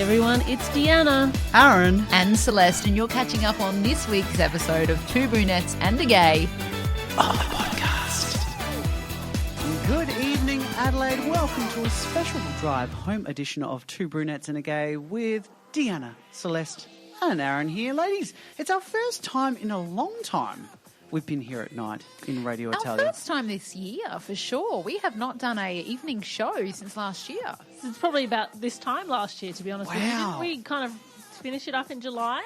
everyone, it's Deanna, Aaron and Celeste, and you're catching up on this week's episode of Two Brunettes and A Gay on the podcast. Good evening, Adelaide. Welcome to a special drive home edition of Two Brunettes and A Gay with Deanna, Celeste and Aaron here. Ladies, it's our first time in a long time we've been here at night in Radio Italia. Our first time this year, for sure. We have not done a evening show since last year. It's probably about this time last year, to be honest with you. Didn't we kind of finish it up in July?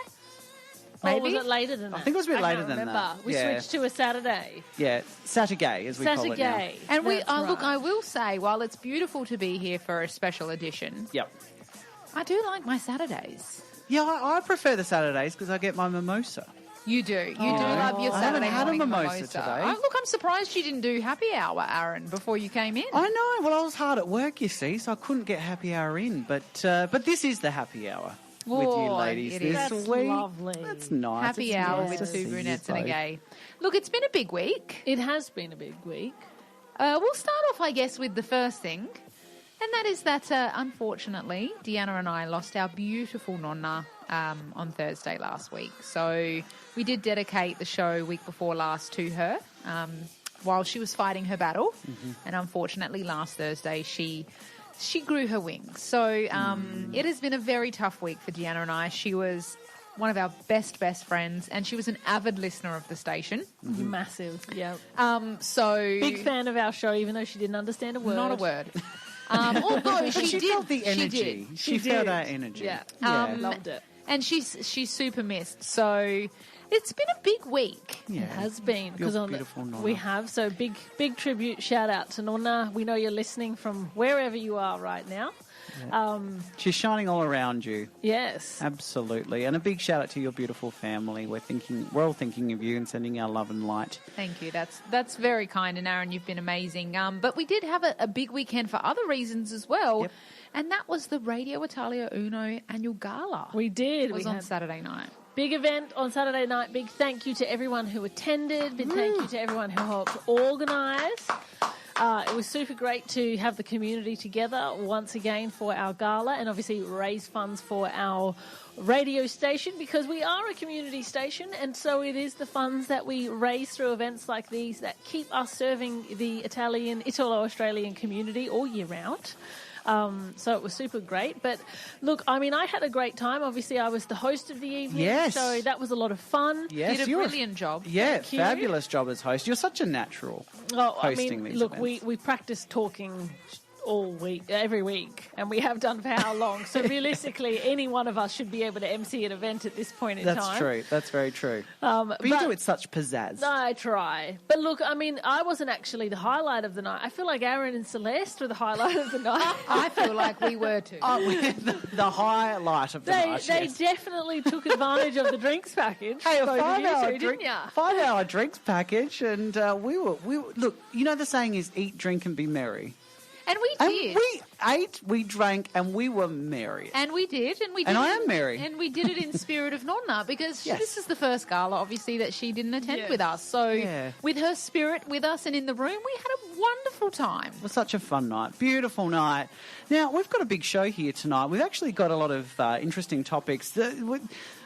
Maybe. Or was it later than that? I think it was a bit later than that. We switched to a Saturday. Yeah, Saturday, as we call it now. And That's right. look, I will say, while it's beautiful to be here for a special edition, Yep. I do like my Saturdays. Yeah, I prefer the Saturdays because I get my mimosa. You do. You do love your I haven't Saturday had a morning mimosa today. Look, I'm surprised you didn't do happy hour, Aaron, before you came in. I know. Well, I was hard at work, you see, so I couldn't get happy hour in. But this is the happy hour with you ladies it this is. That's week. lovely. That's nice. Happy It's hour nice to with see Two you Brunettes and A both. Gay. Look, it's been a big week. It has been a big week. We'll start off, I guess, with the first thing, and that is that, unfortunately, Deanna and I lost our beautiful nonna on Thursday last week. So we did dedicate the show week before last to her while she was fighting her battle. Mm-hmm. And unfortunately, last Thursday, she grew her wings. So it has been a very tough week for Deanna and I. She was one of our best friends, and she was an avid listener of the station. Mm-hmm. Massive, yeah. So Big fan of our show, even though she didn't understand a word. Not a word. Although she did. Felt the energy. She felt our energy. Yeah, loved it. And she's super missed. So it's been a big week. Yeah. It has been. Your Because beautiful Nonna. we have. So big tribute, shout out to Nonna. We know you're listening from wherever you are right now. She's shining all around you. Yes. Absolutely. And a big shout out to your beautiful family. We're all thinking of you and sending our love and light. Thank you. That's very kind. And Aaron, you've been amazing. But we did have a big weekend for other reasons as well. Yep. And that was the Radio Italia Uno annual gala. We did. It was We on had Saturday night. big event on Saturday night. Big thank you to everyone who attended. Big thank you to everyone who helped organise. It was super great to have the community together once again for our gala and obviously raise funds for our radio station because we are a community station, and so it is the funds that we raise through events like these that keep us serving the Italo-Australian community all year round. So it was super great. But look, I mean, I had a great time. Obviously, I was the host of the evening. Yes. So that was a lot of fun. Yes, Did a brilliant job. Yeah, Thank you. fabulous job as host. You're such a natural. Oh, I hosting mean, these look, events. we practice talking all week, every week, and we have done for how long? So realistically, any one of us should be able to MC an event at this point in time. That's true. That's very true. But you do it with such pizzazz. I try. But look, I mean, I wasn't actually the highlight of the night. I feel like Aaron and Celeste were the highlight of the night. I feel like we were too. The highlight of the night. They yes. definitely took advantage of the drinks package. Hey, a Both of you 5-hour two, drink, didn't ya? 5-hour drinks package, and we were look. You know the saying is eat, drink, and be merry. And we And did. we ate, we drank, and we were merry. And we did. And I am merry. And we did it in spirit of Nonna because Yes. this is the first gala, obviously, that she didn't attend Yes. with us. So Yeah. with her spirit with us and in the room, we had a wonderful time. It was such a fun night, beautiful night. Now, we've got a big show here tonight. We've actually got a lot of interesting topics.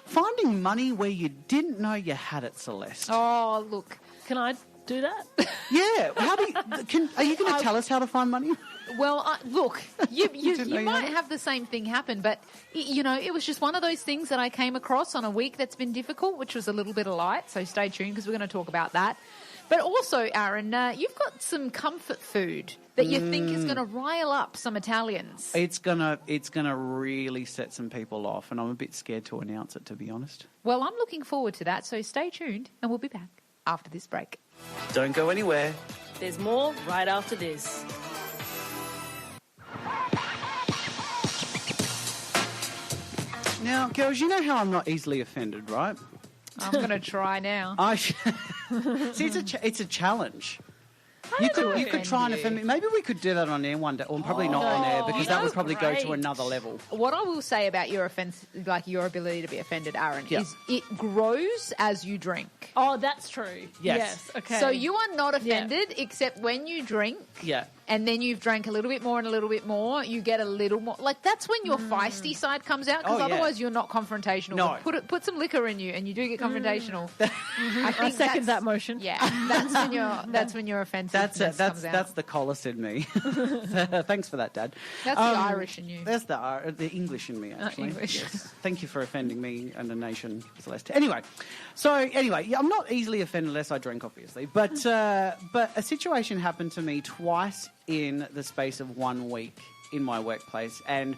Finding money where you didn't know you had it, Celeste. Oh, look. Can I do that? Yeah. Are you going to tell us how to find money? Well, look, you didn't know you might had it? have the same thing happen, but, it was just one of those things that I came across on a week that's been difficult, which was a little bit of light, so stay tuned because we're going to talk about that. But also, Aaron, you've got some comfort food that you think is going to rile up some Italians. It's gonna really set some people off, and I'm a bit scared to announce it, to be honest. Well, I'm looking forward to that, so stay tuned and we'll be back after this break. Don't go anywhere. There's more right after this. Now, girls, you know how I'm not easily offended, right? I'm going to try now. See, it's a challenge. I You don't could offend try and you. offend me. Maybe we could do that on air one day, or probably not on air, because that would probably go to great. another level. What I will say about your offense, like your ability to be offended, Aaron, Yeah. is it grows as you drink. Oh, that's true. Yes. Okay. So you are not offended except when you drink. Yeah. and then you've drank a little bit more and a little bit more, you get a little more. Like, that's when your feisty side comes out, because otherwise you're not confrontational. No. Put some liquor in you, and you do get confrontational. I second that motion. Yeah, that's when your offensiveness comes out. That's the Collis in me. Thanks for that, Dad. That's the Irish in you. That's the English in me, actually. English. Yes. Thank you for offending me and the nation, Celeste. Anyway, I'm not easily offended unless I drink, obviously. But a situation happened to me twice in the space of 1 week in my workplace, and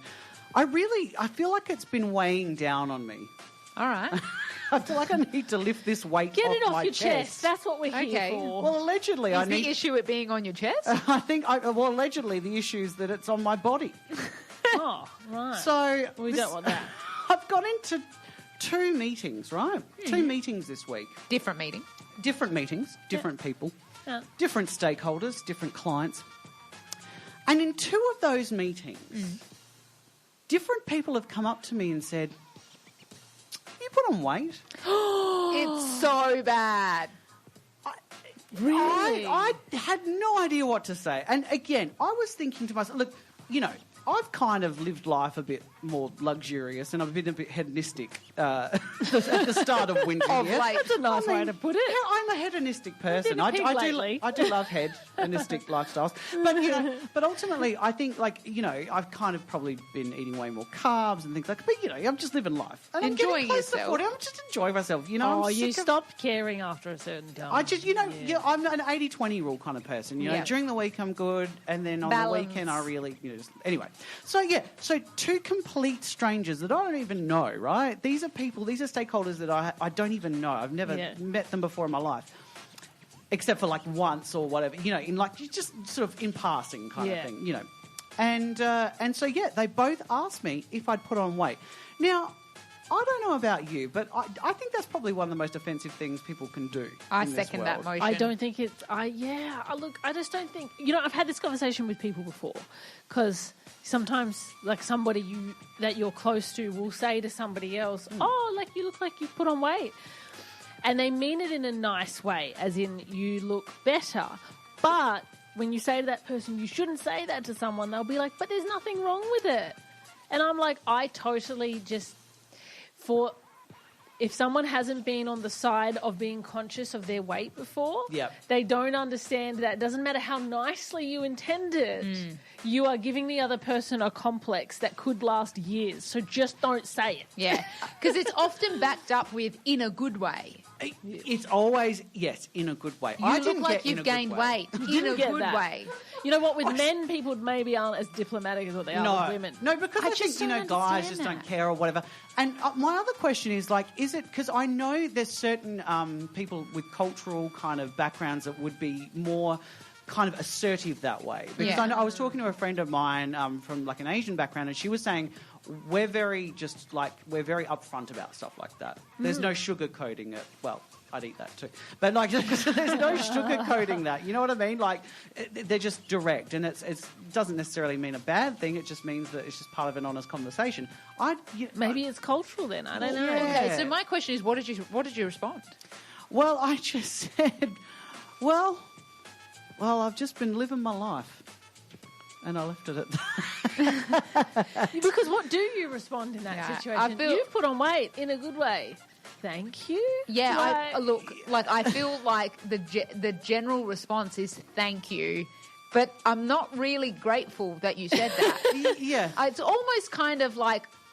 I feel like it's been weighing down on me. All right. I feel like I need to lift this weight Get off it off my your chest. That's what we're here for. Well, allegedly, Is the issue it being on your chest? I think, allegedly, the issue is that it's on my body. Oh, right. So we don't want that. I've got into 2 meetings, right? 2 meetings this week. Different meeting. Different meetings, different people, Yeah. different stakeholders, different clients. And in 2 of those meetings, different people have come up to me and said, "You put on weight." It's so bad. Really? I had no idea what to say. And again, I was thinking to myself, look, I've kind of lived life a bit more luxurious, and I've been a bit hedonistic at the start of winter. That's a nice way to put it. Yeah, I'm a hedonistic person. been a pig lately. I do love hedonistic lifestyles. But but ultimately, I think I've kind of probably been eating way more carbs and things like. But I'm just living life, and Enjoying I'm getting close to yourself. 40. I'm just enjoying myself. Oh, I'm you sick of- stopped caring after a certain time. I just, I'm an 80-20 rule kind of person. Yeah. During the week I'm good, and then on Balance. the weekend I really, anyway. So 2 complete strangers that I don't even know, right? These are stakeholders that I don't even know. I've never met them before in my life, except for once or whatever, in just sort of in passing kind of thing, And so they both asked me if I'd put on weight. Now, I don't know about you, but I think that's probably one of the most offensive things people can do. I in this second that world. motion. I don't think it's. Look, I just don't think. I've had this conversation with people before, because sometimes, somebody that you're close to will say to somebody else, "Oh, you look like you've put on weight," and they mean it in a nice way, as in you look better. But when you say to that person, you shouldn't say that to someone. They'll be like, "But there's nothing wrong with it," and I'm like, I totally just. If someone hasn't been on the side of being conscious of their weight before, they don't understand that it doesn't matter how nicely you intended, you are giving the other person a complex that could last years. So just don't say it. Yeah, because it's often backed up with "in a good way." It's always, in a good way. You look like you've gained weight in a good way. You know what? With men, people maybe aren't as diplomatic as what they are with women. No, because I think, guys just don't care or whatever. And my other question is, is it, because I know there's certain people with cultural kind of backgrounds that would be more kind of assertive that way. Because I was talking to a friend of mine from an Asian background, and she was saying, we're very upfront about stuff like that. There's no sugarcoating it. Well, I'd eat that too. But there's no sugarcoating that. You know what I mean? They're just direct, and it doesn't necessarily mean a bad thing. It just means that it's just part of an honest conversation. Maybe it's cultural then. I don't know. Yeah. Okay, so my question is, what did you respond? Well, I just said, well, I've just been living my life. And I left it at that. Because what do you respond in that situation? You've put on weight in a good way. Thank you. Yeah, I feel like the general response is thank you, but I'm not really grateful that you said that. Yeah. It's almost kind of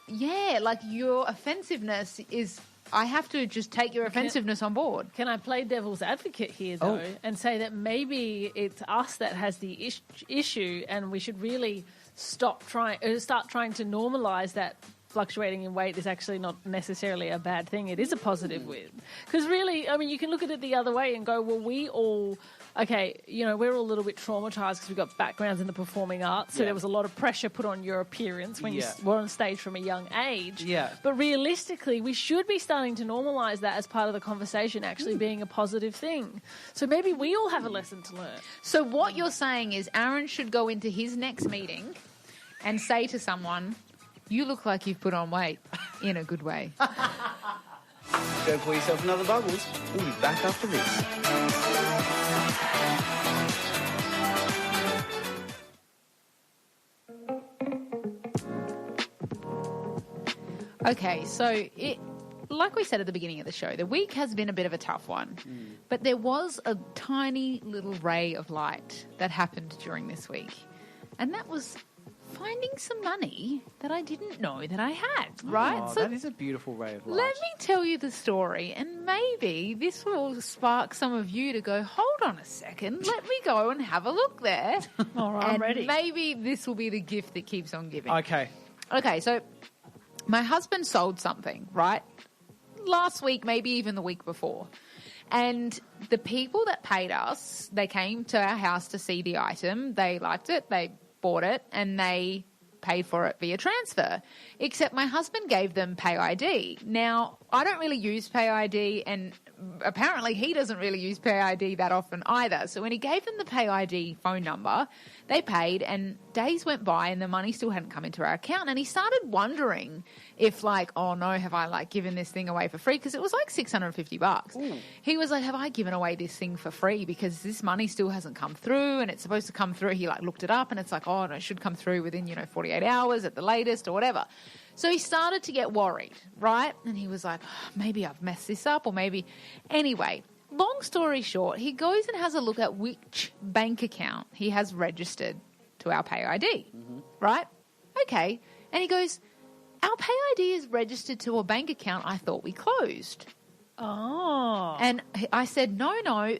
your offensiveness is. I have to just take your offensiveness on board. Can I play devil's advocate here, though, and say that maybe it's us that has the issue, and we should really start trying to normalise that fluctuating in weight is actually not necessarily a bad thing. It is a positive win. Because really, I mean, you can look at it the other way and go, well, we're all a little bit traumatised because we've got backgrounds in the performing arts, so there was a lot of pressure put on your appearance when you were on stage from a young age. Yeah. But realistically, we should be starting to normalise that as part of the conversation actually being a positive thing. So maybe we all have a lesson to learn. So what you're saying is Aaron should go into his next meeting and say to someone, "You look like you've put on weight," in a good way. Go pour yourself another bubbles. We'll be back after this. Okay, so like we said at the beginning of the show, the week has been a bit of a tough one. But there was a tiny little ray of light that happened during this week. And that was finding some money that I didn't know that I had, right? Oh, so that is a beautiful ray of light. let me tell you the story, and maybe this will spark some of you to go, hold on a second, let me go and have a look there. All right, I'm and ready. maybe this will be the gift that keeps on giving. Okay. Okay, so my husband sold something, right? Last week, maybe even the week before. And the people that paid us, they came to our house to see the item. They liked it. They bought it and they paid for it via transfer. Except my husband gave them Pay ID. Now, I don't really use Pay ID, and apparently he doesn't really use Pay ID that often either. So when he gave them the Pay ID phone number, they paid, and days went by and the money still hadn't come into our account. And he started wondering if, like, oh no, have I like given this thing away for free? Because it was like $650. He was like, have I given away this thing for free? Because this money still hasn't come through, and it's supposed to come through. He like looked it up and it's like, oh no, it should come through within, 48 hours at the latest or whatever. So he started to get worried, right? And he was like, oh, maybe I've messed this up, or maybe. Anyway, long story short, he goes and has a look at which bank account he has registered to our Pay ID, right? Okay. And he goes, our Pay ID is registered to a bank account I thought we closed. Oh. And I said, no,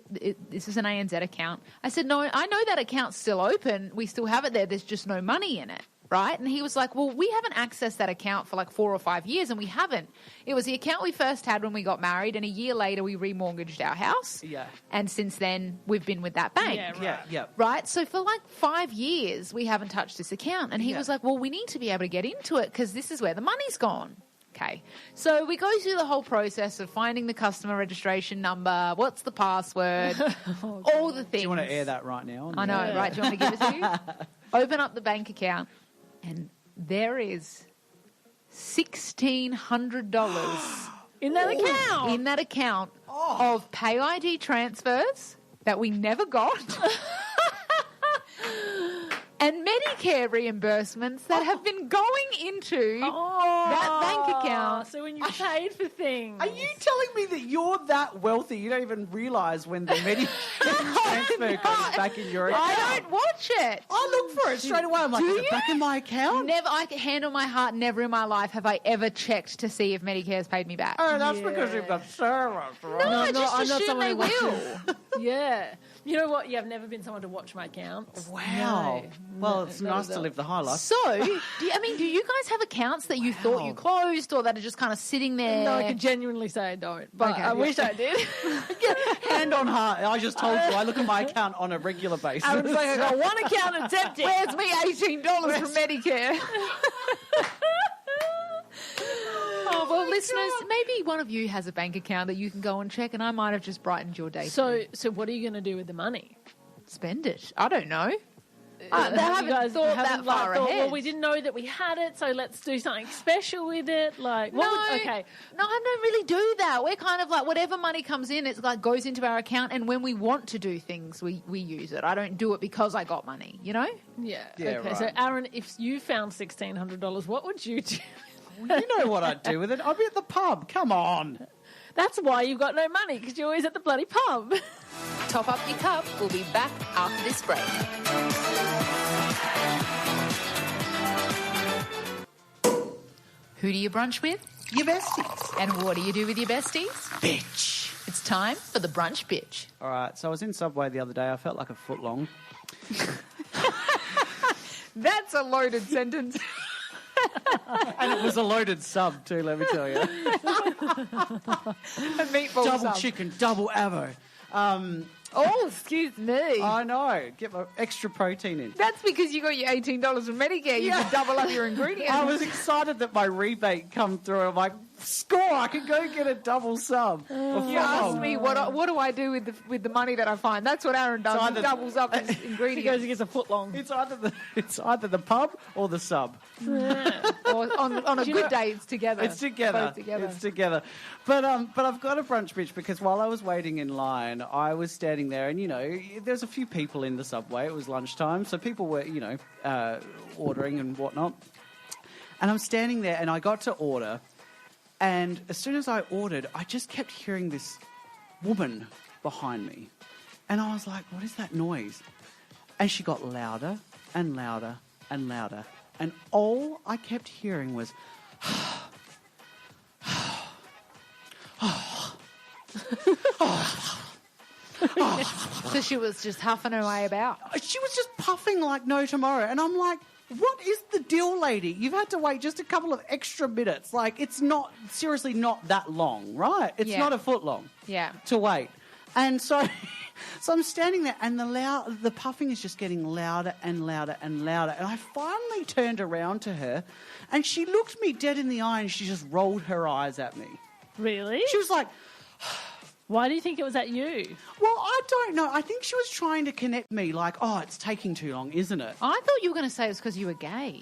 this is an ANZ account. I said, no, I know that account's still open. We still have it there. There's just no money in it. Right? And he was like, well, we haven't accessed that account for like 4 or 5 years, and we haven't. It was the account we first had when we got married, and a year later we remortgaged our house. Yeah. And since then we've been with that bank. Yeah, right. Yeah. Right? So for like 5 years we haven't touched this account. And he was like, well, we need to be able to get into it because this is where the money's gone. Okay. So we go through the whole process of finding the customer registration number, what's the password, all the things. Do you want to air that right now? I know, right? Do you want me to give it to you? Open up the bank account, and there is $1,600 In that account. in that account of Pay ID transfers that we never got. And Medicare reimbursements that have been going into that bank account. So when you paid for things. Are you telling me that you're that wealthy you don't even realise when the Medicare transfer goes back in your account? I don't watch it. I look for it straight away. I'm like, is it back in my account? Never, I can hand on my heart, never in my life have I ever checked to see if Medicare's paid me back. Oh, that's because you've got servers, right? No, I just I'm not assume someone they who watches. will. Yeah. You know what? Yeah, I've never been someone to watch my accounts. Wow. No. Well, No, it's not nice at to all. live the high life. So, do you guys have accounts that you thought you closed or that are just kind of sitting there? No, I can genuinely say I don't, but Okay, I yeah. wish I did. Hand on heart. I just told you I look at my account on a regular basis. I was like, I got one account and it's empty. Where's me $18 from Medicare? Oh, well, listeners, maybe one of you has a bank account that you can go and check, and I might have just brightened your day. So what are you going to do with the money? Spend it. I don't know. They You haven't guys thought haven't, that far thought, ahead. well, we didn't know that we had it, so let's do something special with it. Like, what would, okay. No, I don't really do that. We're kind of like whatever money comes in, it's like goes into our account, and when we want to do things, we use it. I don't do it because I got money, you know? Yeah. Yeah, okay. right. So, Aaron, if you found $1,600, what would you do? You know what I'd do with it. I'd be at the pub. Come on. That's why you've got no money, because you're always at the bloody pub. Top up your cup. We'll be back after this break. Who do you brunch with? Your besties. And what do you do with your besties? Bitch. It's time for the brunch bitch. All right, so I was in Subway the other day. I felt like a foot long. That's a loaded sentence. And it was a loaded sub too, let me tell you. A meatball Double sub. chicken, double avo. Oh, excuse me. I know. Get my extra protein in. That's because you got your $18 from Medicare. You can double up your ingredients. I was excited that my rebate come through. I'm like, score! I can go get a double sub. You asked me what do I do with the money that I find. That's what Aaron does. It's He either- doubles up his He goes ingredients. and gets a foot long. It's either the pub or the sub. Or on a good day, it's together. It's together. Both together. It's together. But I've got a brunch bitch because while I was waiting in line, I was standing there, and there's a few people in the Subway. It was lunchtime, so people were ordering and whatnot. And I'm standing there, and I got to order, And as soon as I ordered, I just kept hearing this woman behind me. And I was like, what is that noise? And she got louder and louder and louder. And all I kept hearing was... So she was just huffing her way about. She was just puffing like no tomorrow. And I'm like, what is the deal, lady? You've had to wait just a couple of extra minutes. Like, it's not, seriously not that long, right? It's not a foot long to wait. And so I'm standing there and the puffing is just getting louder and louder and louder. And I finally turned around to her and she looked me dead in the eye and she just rolled her eyes at me. Really? She was like... Why do you think it was at you? Well, I don't know. I think she was trying to connect me like, oh, it's taking too long, isn't it? I thought you were going to say it was because you were gay.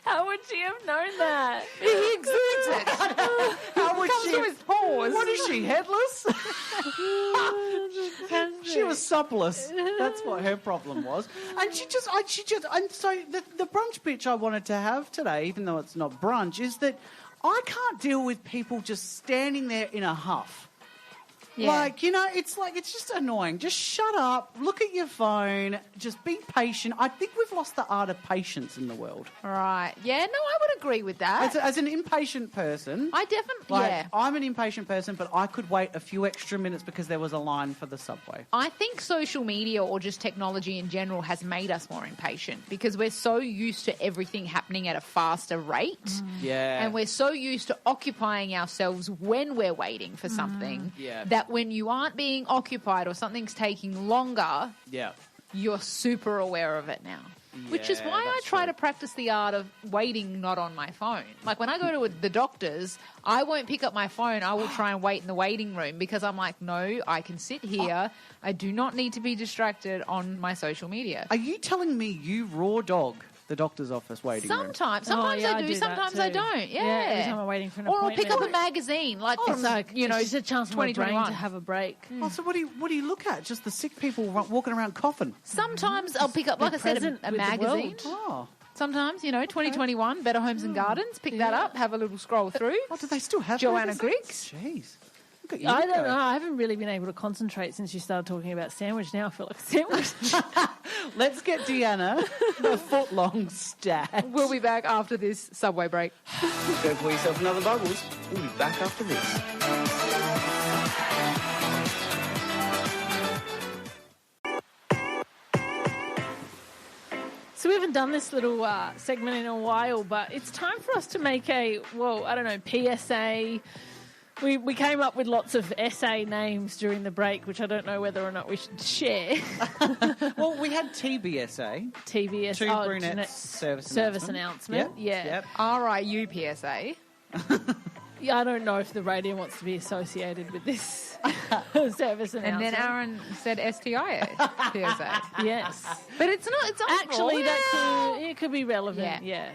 How would she have known that? He exudes it. How would Comes she? to his paws. What is she, headless? She was suppless. That's what her problem was. And and so the brunch pitch I wanted to have today, even though it's not brunch, is that I can't deal with people just standing there in a huff. Yeah. Like, it's just annoying. Just shut up, look at your phone, just be patient. I think we've lost the art of patience in the world. Right. Yeah, no, I would agree with that. As an impatient person... I definitely, I'm an impatient person, but I could wait a few extra minutes because there was a line for the subway. I think social media or just technology in general has made us more impatient because we're so used to everything happening at a faster rate. Yeah. And we're so used to occupying ourselves when we're waiting for something that when you aren't being occupied or something's taking longer, you're super aware of it now. Which is why I try to practice the art of waiting not on my phone. Like when I go to the doctors, I won't pick up my phone. I will try and wait in the waiting room because I'm like, no, I can sit here. I do not need to be distracted on my social media. Are you telling me you raw dog the doctor's office waiting room? Sometimes I do, sometimes I don't. Yeah. Every time I'm waiting for an or I'll appointment. pick up a magazine, like from, it's a chance for my brain 2021 to have a break. Oh, so what do you look at? Just the sick people walking around coughing? Sometimes I'll pick up, like I said, present a with the magazine. world. Oh. Sometimes, 2021, Better Homes and Gardens, pick that up, have a little scroll through. Oh, do they still have Joanna magazines? Griggs. Jeez. Look at you. I don't know. I haven't really been able to concentrate since you started talking about sandwich. Now I feel like a sandwich. Let's get Deanna a foot-long stack. We'll be back after this subway break. Go pour yourself another Bubbles. We'll be back after this. So we haven't done this little segment in a while, but it's time for us to make PSA. We came up with lots of essay names during the break, which I don't know whether or not we should share. Well, we had TBSA. TBS. Two Brunettes Service Announcement. Yep. RIUPSA. Yeah, I don't know if the radio wants to be associated with this service announcement. And then Aaron said STI PSA. Yes. But it's not, it's Actually, it could be relevant. Yeah.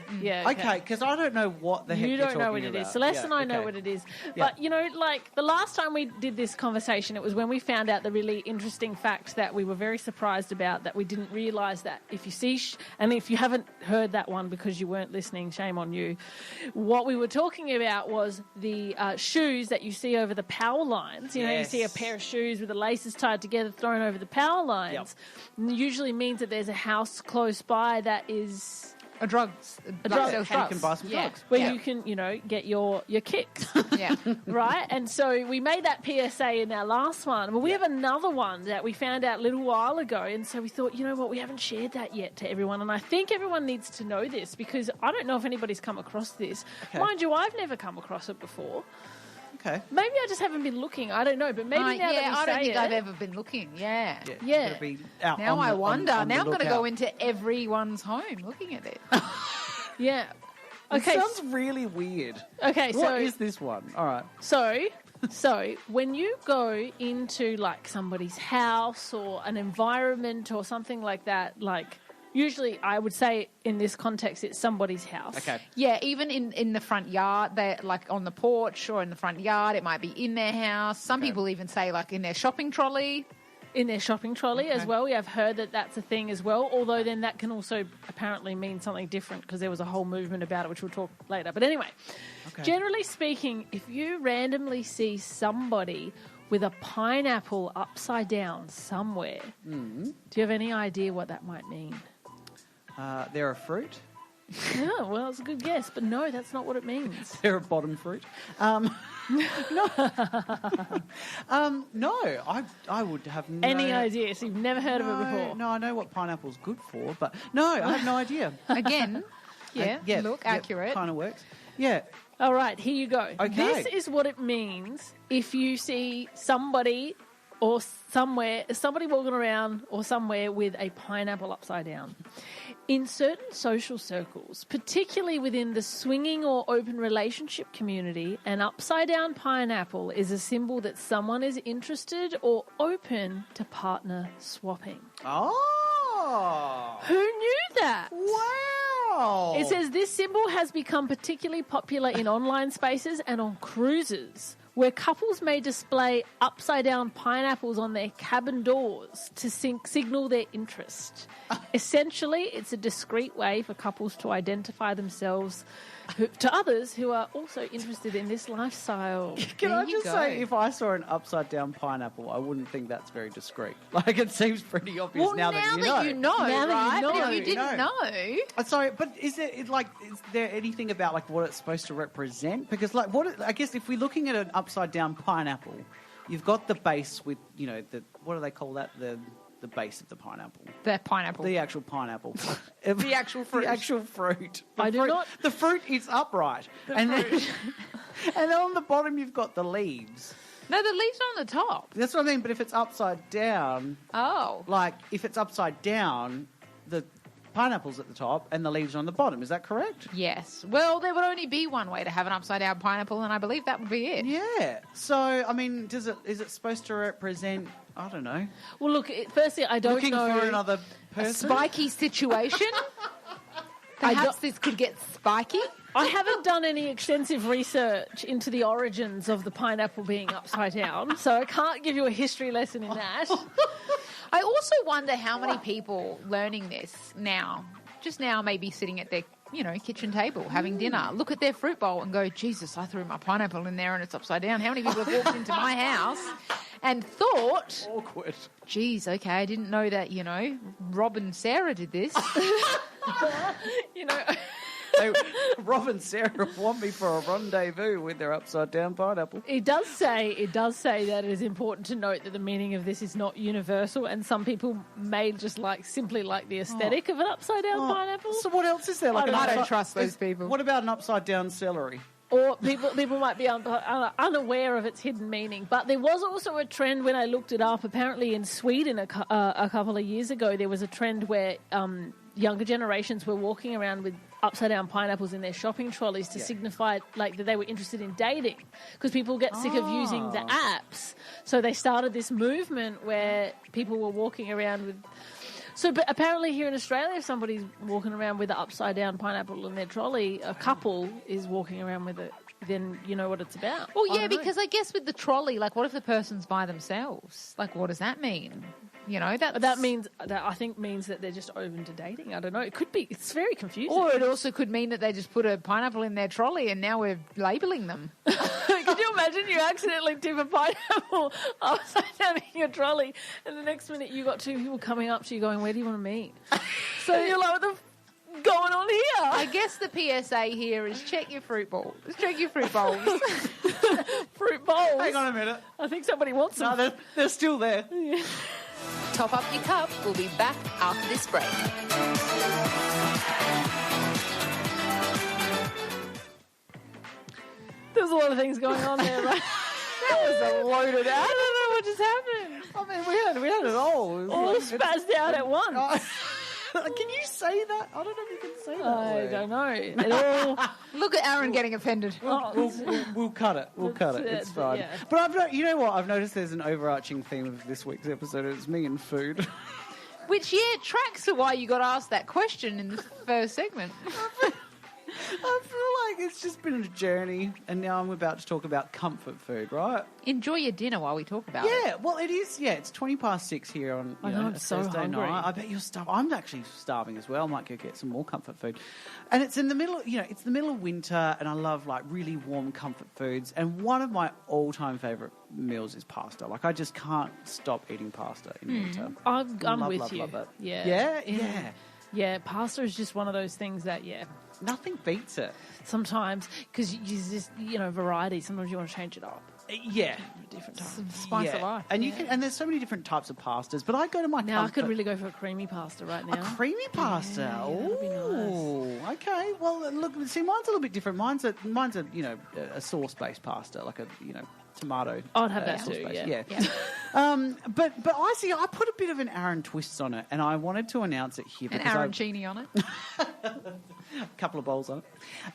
Okay, because I don't know what the heck you you're don't know what talking it is. about. Celeste and I know what it is. But, like the last time we did this conversation, it was when we found out the really interesting fact that we were very surprised about, that we didn't realise that if you see, and if you haven't heard that one because you weren't listening, shame on you, what we were talking about was the shoes that you see over the power lines. You see a pair of shoes with the laces tied together thrown over the power lines. Yep. Usually means that there's a house close by that is a drugs. You can buy some drugs. Where you can, get your kicks. Yeah. Right? And so we made that PSA in our last one. But we have another one that we found out a little while ago. And so we thought, you know what, we haven't shared that yet to everyone. And I think everyone needs to know this because I don't know if anybody's come across this. Okay. Mind you, I've never come across it before. Okay. Maybe I just haven't been looking. I don't know. But maybe now that we say I don't think it, I've ever been looking. Yeah. Now I wonder. Now I'm going to go into everyone's home looking at it. Yeah. Okay. It sounds really weird. Okay, so what is this one? All right. So when you go into like somebody's house or an environment or something like that, like usually I would say in this context it's somebody's house. Okay. Yeah, even in the front yard, they're like on the porch or in the front yard, it might be in their house. Some people even say like in their shopping trolley. in their shopping trolley as well. We have heard that that's a thing as well, although then that can also apparently mean something different because there was a whole movement about it, which we'll talk later. But anyway, generally speaking, if you randomly see somebody with a pineapple upside down somewhere, do you have any idea what that might mean? They're a fruit. Oh, well, it's a good guess, but no, that's not what it means. They're a bottom fruit. No, I would have no... Any idea? So you've never heard of it before? No, I know what pineapple's good for, but no, I have no idea. Again, accurate. Kind of works. Yeah. All right, here you go. Okay. This is what it means if you see somebody or somebody walking around or somewhere with a pineapple upside down. In certain social circles, particularly within the swinging or open relationship community, an upside-down pineapple is a symbol that someone is interested or open to partner swapping. Oh! Who knew that? Wow! It says this symbol has become particularly popular in online spaces and on cruises, where couples may display upside-down pineapples on their cabin doors to signal their interest. Essentially, it's a discreet way for couples to identify themselves to others who are also interested in this lifestyle. Can I just say, if I saw an upside-down pineapple, I wouldn't think that's very discreet. Like, it seems pretty obvious now that you know. Right? But if you didn't know... Sorry, but is there anything about, like, what it's supposed to represent? Because, like, I guess if we're looking at an upside-down pineapple, you've got the base with, what do they call that? The base of the pineapple. The pineapple. The actual pineapple. The actual fruit. The actual fruit. The fruit is upright. And then on the bottom you've got the leaves. No, the leaves are on the top. That's what I mean, but if it's upside down... Oh. Like, if it's upside down, the pineapple's at the top and the leaves are on the bottom. Is that correct? Yes. Well, there would only be one way to have an upside-down pineapple, and I believe that would be it. Yeah. So, I mean, is it supposed to represent... I don't know. Well, look, firstly, I don't know... Looking for another A person? spiky situation? Perhaps this could get spiky? I haven't done any extensive research into the origins of the pineapple being upside down, so I can't give you a history lesson in that. I also wonder how many people learning this now, just now maybe sitting at their kitchen table having dinner, look at their fruit bowl and go, Jesus, I threw my pineapple in there and it's upside down. How many people have walked into my house and thought, awkward. Geez, okay, I didn't know that, Rob and Sarah did this. Rob and Sarah want me for a rendezvous with their upside-down pineapple. It does say that it is important to note that the meaning of this is not universal, and some people may just simply like the aesthetic of an upside-down pineapple. So what else is there? I don't trust those people. What about an upside-down celery? Or people might be unaware of its hidden meaning. But there was also a trend when I looked it up. Apparently in Sweden a couple of years ago, there was a trend where younger generations were walking around with upside-down pineapples in their shopping trolleys to signify that they were interested in dating, because people get sick of using the apps. So they started this movement where people were walking around with... but apparently here in Australia, if somebody's walking around with an upside-down pineapple in their trolley, a couple is walking around with it, then you know what it's about. Well, yeah, because I guess with the trolley, what if the person's by themselves? What does that mean? That means that they're just open to dating. I don't know. It could be. It's very confusing. Or it also could mean that they just put a pineapple in their trolley and now we're labelling them. Could you imagine you accidentally tip a pineapple upside down in your trolley and the next minute you got two people coming up to you going, where do you want to meet? So you're like, what the going on here? I guess the PSA here is check your fruit bowls. Check your fruit bowls. Fruit bowls? Hang on a minute. I think somebody wants them. No, they're still there. Yeah. Top up your cup. We'll be back after this break. There's a lot of things going on there, right? That was a loaded out. I don't know what just happened. I mean, we had it all. All spazzed out at once. Can you say that? I don't know if you can say that. I don't know. It all... Look at Aaron getting offended. We'll cut it. We'll cut it. It's fine. Yeah. But you know what? I've noticed there's an overarching theme of this week's episode. It's me and food. Which, tracks to why you got asked that question in the first segment. I feel like it's just been a journey, and now I'm about to talk about comfort food, right? Enjoy your dinner while we talk about it. Yeah, well, it is. Yeah, it's 6:20 here on I'm a so Thursday hungry. night. I bet you're starving. I'm actually starving as well. I might go get some more comfort food. And it's in the middle. It's the middle of winter, and I love like really warm comfort foods. And one of my all-time favourite meals is pasta. Like I just can't stop eating pasta in winter. I'm Love, with love, you. love it. Yeah. Yeah. Yeah, pasta is just one of those things that, Nothing beats it. sometimes, because you just, variety, sometimes you want to change it up. Yeah. Different times. Some spice of life. And you can, and there's so many different types of pastas. But I go to my Now, I comfort. could really go for a creamy pasta right now. A creamy pasta. Yeah, that'd be Ooh, okay. Well, look, see, mine's a little bit different. Mine's a sauce-based pasta, like a tomato. I'd have that sauce too. base. Yeah. But I put a bit of an Aaron twist on it, and I wanted to announce it here An because arancini on it. a couple of bowls on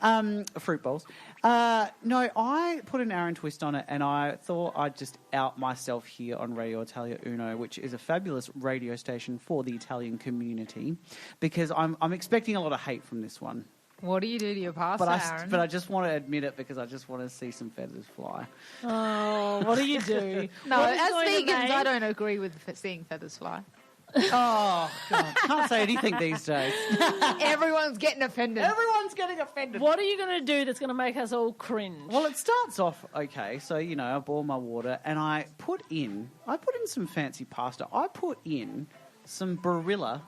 it, fruit bowls. No, I put an Aaron twist on it, and I thought I'd just out myself here on Radio Italia Uno, which is a fabulous radio station for the Italian community, because I'm expecting a lot of hate from this one. What do you do to your pasta, Aaron? But I just want to admit it because I just want to see some feathers fly. Oh, what do you do? No, What is as going to vegans, make- I don't agree with seeing feathers fly. Oh, God. Can't say anything these days. Everyone's getting offended. Everyone's getting offended. What are you going to do that's going to make us all cringe? Well, it starts off okay. So, I boil my water and I put in some fancy pasta. I put in some Barilla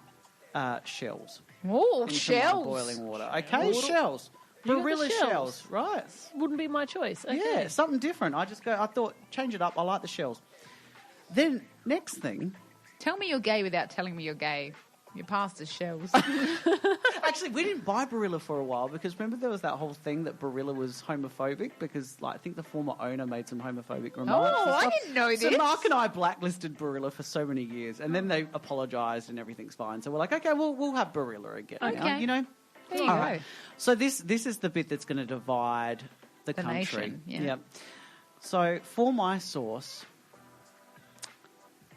shells Oh, into shells. my boiling water. Okay, shells. You got the Barilla shells? shells, right. Wouldn't be my choice. Okay. Yeah, something different. I thought, change it up. I like the shells. Then, next thing... Tell me you're gay without telling me you're gay. Your pasta's shells. Actually, we didn't buy Barilla for a while because remember there was that whole thing that Barilla was homophobic because I think the former owner made some homophobic remarks. Oh, and I stuff. didn't know So this. Mark and I blacklisted Barilla for so many years, and then they apologised and everything's fine. So we're like, okay, we'll have Barilla again. Now, Okay. There you All go. right. So this is the bit that's going to divide the country. nation, yeah. Yep. So for my sauce,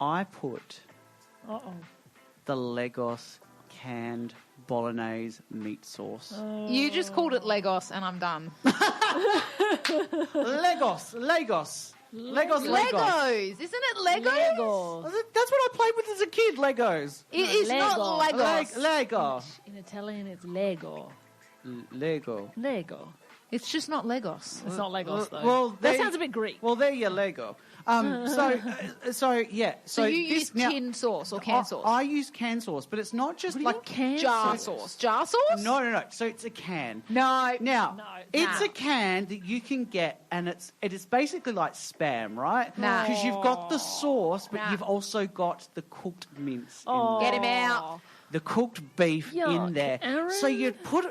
I put Uh-oh. the Legos canned bolognese meat sauce. You just called it Legos, and I'm done. Legos. Legos. Isn't it Legos? Legos. That's what I played with as a kid, Legos. It is not Lego. Legos. Lego. In Italian, it's Lego. Lego. Lego. It's just not Legos. It's not Legos, though. well, that they- sounds a bit Greek. Well, there you Lego. So yeah. So you this- use now, tin sauce or canned sauce? I use canned sauce, but it's not just What do you like mean canned Jar sauce? sauce. Jar sauce? No. So it's a can. No. Now, No. it's Nah. a can that you can get, and it is basically like Spam, right? Nah. Because you've got the sauce, but Nah. you've also got the cooked mince. Oh. In Get him out. the cooked beef Yuck, in there. Aaron. So you pour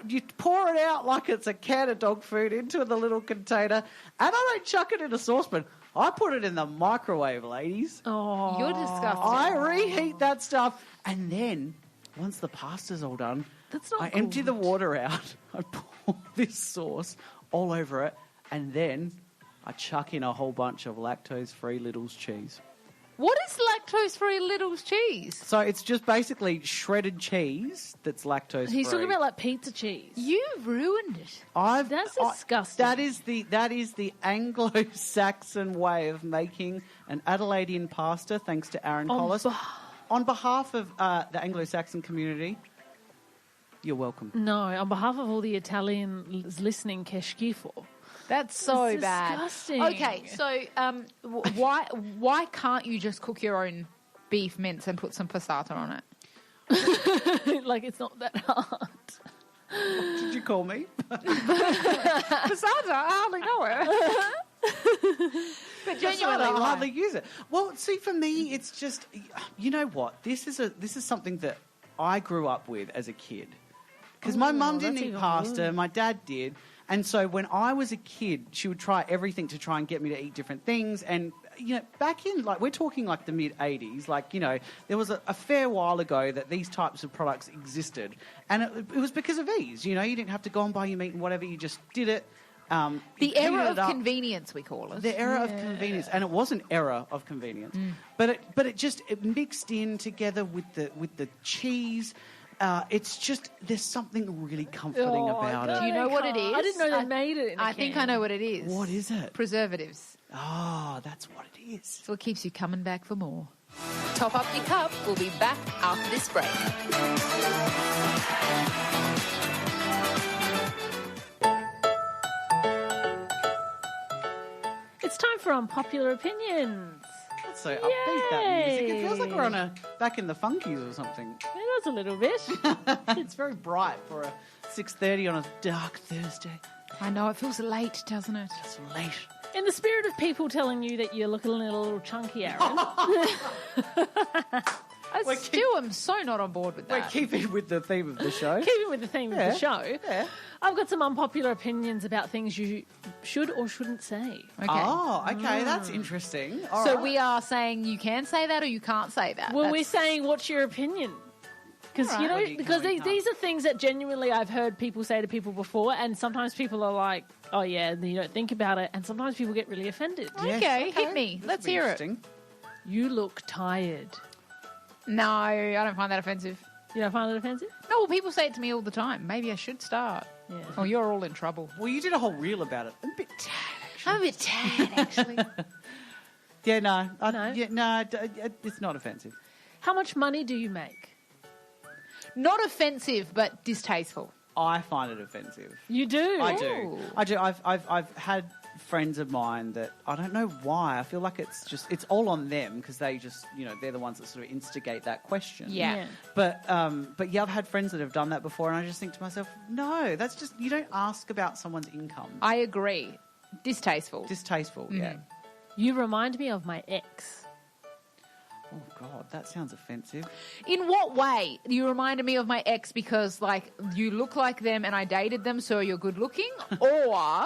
it out like it's a can of dog food into the little container, and I don't chuck it in a saucepan. I put it in the microwave, ladies. Oh. You're disgusting. I reheat that stuff, and then once the pasta's all done, That's not I empty the good. water out. I pour this sauce all over it, and then I chuck in a whole bunch of lactose-free Little's cheese. What is lactose-free Little's cheese? So it's just basically shredded cheese that's lactose-free. He's talking about like pizza cheese. You've ruined it. That's disgusting. That is the Anglo-Saxon way of making an Adelaidean pasta, thanks to Aaron Collis. On behalf of the Anglo-Saxon community, you're welcome. No, on behalf of all the Italians listening, che schifo. That's so It's bad. disgusting. Okay, so why can't you just cook your own beef mince and put some passata on it? Like, it's not that hard. Did you call me? Passata, I hardly know it. But genuinely, I why? hardly use it. Well, see, for me, it's just, you know what? This is something that I grew up with as a kid. Because my mum didn't that's eat even pasta, worse. my dad did. And so when I was a kid, she would try everything to try and get me to eat different things. And, back in, we're talking like the mid-'80s, there was a fair while ago that these types of products existed. And it was because of ease. You didn't have to go and buy your meat and whatever, you just did it. The heated era it of up. convenience, we call it. The era of convenience, and it was an era of convenience, but it mixed in together with the cheese, It's just there's something really comforting about it. Do you know what it is? I didn't know they made it in a I think can. I know what it is. What is it? Preservatives. Oh, that's what it is. So it keeps you coming back for more. Top up your cup. We'll be back after this break. It's time for Unpopular Opinions. That's so upbeat, that music. It feels like Yay. we're on back in the Funkies or something. It does a little bit. It's very bright for a 6:30 on a dark Thursday. I know, it feels late, doesn't it? It's late. In the spirit of people telling you that you're looking a little chunky, Aaron, I still am so not on board with We're that. keeping with the theme of the show. keeping with the theme of the show, Yeah. I've got some unpopular opinions about things you should or shouldn't say. Okay. Oh, okay, that's interesting. All So right. we are saying you can say that or you can't say that? Well, That's- we're saying, what's your opinion? Because, All you right. know, What do you because think? these are things that genuinely I've heard people say to people before, and sometimes people are like, oh, yeah, and you don't think about it, and sometimes people get really offended. Yes, Okay, hit me. This Let's will be hear it. interesting. You look tired. No, I don't find that offensive. You don't find it offensive? No, well, people say it to me all the time. Maybe I should start. Yeah. Oh, you're all in trouble. Well, you did a whole reel about it. I'm a bit tad, actually. I'm a bit tad, actually. Yeah, no. No? It's not offensive. How much money do you make? Not offensive, but distasteful. I find it offensive. You do? I do. Ooh. I do. I've had friends of mine that I don't know why. I feel like it's all on them because they just, they're the ones that sort of instigate that question. Yeah. But yeah, I've had friends that have done that before, and I just think to myself, no, that's just, you don't ask about someone's income. I agree. Distasteful. Distasteful. Yeah. You remind me of my ex. Oh God, that sounds offensive. In what way? You reminded me of my ex because, like, you look like them and I dated them, so you're good looking? Or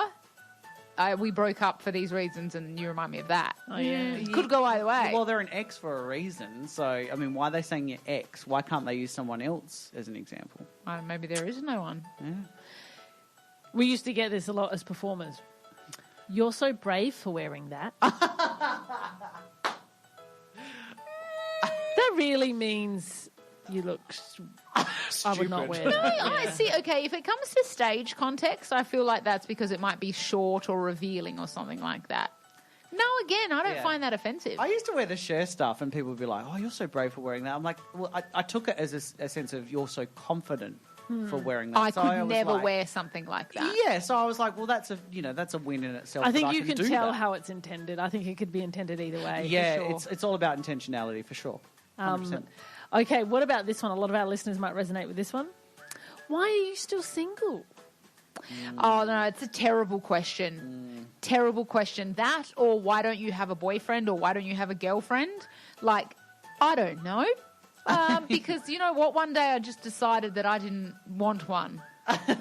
we broke up for these reasons and you remind me of that? Oh, yeah. It could go either way. Well, they're an ex for a reason. So, I mean, why are they saying your ex? Why can't they use someone else as an example? Maybe there is no one. Yeah. We used to get this a lot as performers. You're so brave for wearing that. That really means you look... I would not wear that. I see. Okay, if it comes to stage context, I feel like that's because it might be short or revealing or something like that. No, again, I don't Yeah. find that offensive. I used to wear the Cher stuff, and people would be like, "Oh, you're so brave for wearing that." I'm like, well, I took it as a sense of you're so confident for wearing that. I So could was never like- wear something like that. Yeah, so I was like, well, that's a win in itself. I think that you can can do tell that. how it's intended. I think it could be intended either way. Yeah, for sure. it's all about intentionality for sure. 100%. Okay, what about this one? A lot of our listeners might resonate with this one. Why are you still single? Oh, no, it's a terrible question. Terrible question. That or why don't you have a boyfriend or why don't you have a girlfriend? Like, I don't know. Because you know what? One day I just decided that I didn't want one. I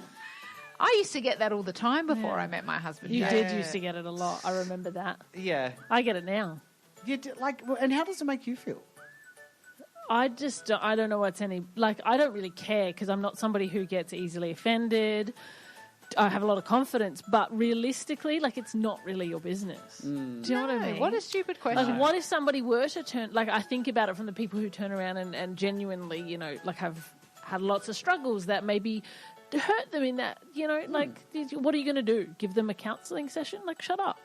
used to get that all the time before I met my husband. You Jay. did used to get it a lot. I remember that. Yeah. I get it now. And how does it make you feel? I don't know what's any... Like, I don't really care because I'm not somebody who gets easily offended. I have a lot of confidence, but realistically, like, it's not really your business. Do you know what I mean? What a stupid question. Like, what if somebody were to turn... Like, I think about it from the people who turn around and genuinely, like, have had lots of struggles that maybe hurt them in that, like, what are you going to do? Give them a counselling session? Like, shut up.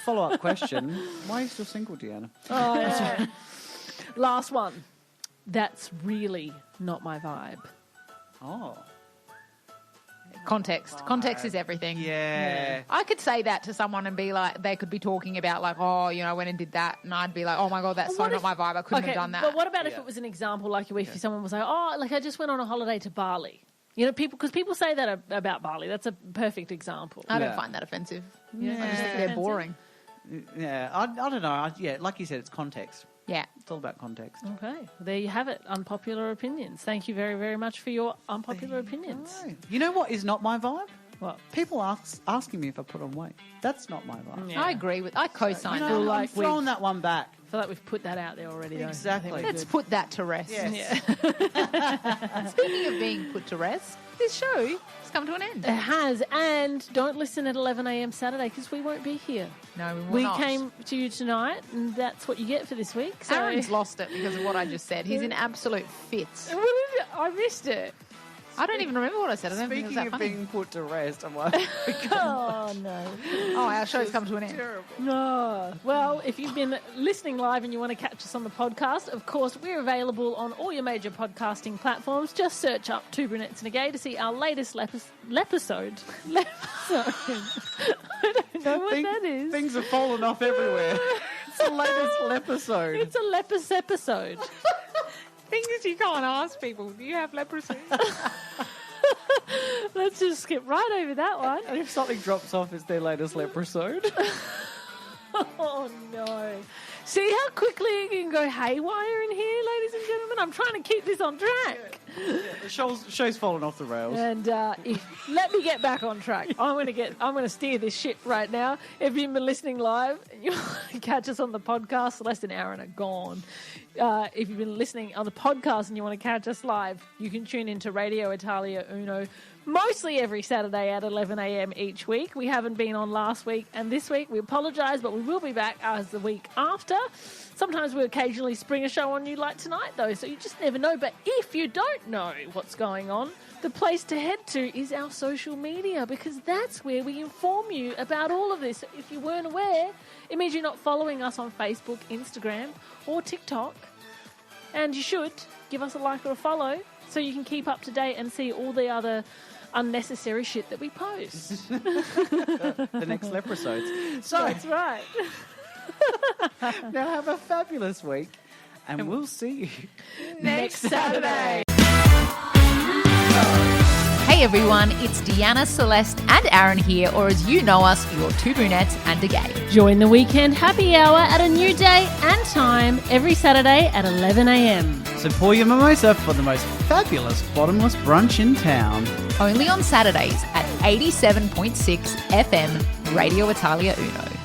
Follow-up question. Why are you still single, Deanna? Oh, yeah. Last one. That's really not my vibe. Oh. Context. Context is everything. Yeah. I could say that to someone and be like, they could be talking about like, oh, I went and did that. And I'd be like, oh my God, that's so What not if- my vibe. I couldn't have done that. But what about if Yeah. it was an example, like if someone was like, oh, like I just went on a holiday to Bali. Because people say that about Bali. That's a perfect example. I don't Yeah. find that offensive. Yeah. I just think they're Offensive? boring. Yeah. I don't know. Like you said, it's context. Yeah. It's all about context. Okay, there you have it. Unpopular opinions. Thank you very, very much for your unpopular opinions. You know what is not my vibe? What? People asking me if I put on weight. That's not my vibe. Yeah. I agree with. I co-sign You that. know, like I'm throwing we've- that one back. I feel like we've put that out there already. Though. Exactly. I think Let's we're put that to rest. Yes. Speaking of being put to rest, this show has come to an end. good. It has, and don't listen at 11 a.m. Saturday because we won't be here. No, we will We not. came to you tonight, and that's what you get for this week. So Aaron's lost it because of what I just said. He's in absolute fits. What I missed it. I don't even remember what I said. I don't think it was Speaking that of funny. being put to rest, I'm like, Oh, no. Oh, our show's come to an end. terrible. No. Well, if you've been listening live and you want to catch us on the podcast, of course, we're available on all your major podcasting platforms. Just search up Two Brunettes A Gay to see our latest lepisode. I don't know what that is. Things have fallen off everywhere. It's the latest episode. It's a lepus episode. Things you can't ask people. Do you have leprosy? Let's just skip right over that one. And if something drops off, it's their latest episode. Oh, no. See how quickly it can go haywire in here, ladies and gentlemen? I'm trying to keep this on track. The show's fallen off the rails. And let me get back on track. I'm going to steer this ship right now. If you've been listening live, you can catch us on the podcast. Less than an hour and are gone. If you've been listening on the podcast and you want to catch us live, you can tune into Radio Italia Uno mostly every Saturday at 11 a.m. each week. We haven't been on last week and this week. We apologise, but we will be back as the week after. Sometimes we occasionally spring a show on you like tonight, though, so you just never know. But if you don't know what's going on, the place to head to is our social media, because that's where we inform you about all of this. If you weren't aware, it means you're not following us on Facebook, Instagram, or TikTok. And you should give us a like or a follow so you can keep up to date and see all the other unnecessary shit that we post. The next episodes. So, That's right. now have a fabulous week, and we'll see you Next Saturday. Hey everyone, it's Deanna, Celeste and Aaron here, or as you know us, your Two Brunettes and A Gay. Join the weekend happy hour at a new day and time every Saturday at 11 a.m. So pour your mimosa for the most fabulous bottomless brunch in town. Only on Saturdays at 87.6 FM, Radio Italia Uno.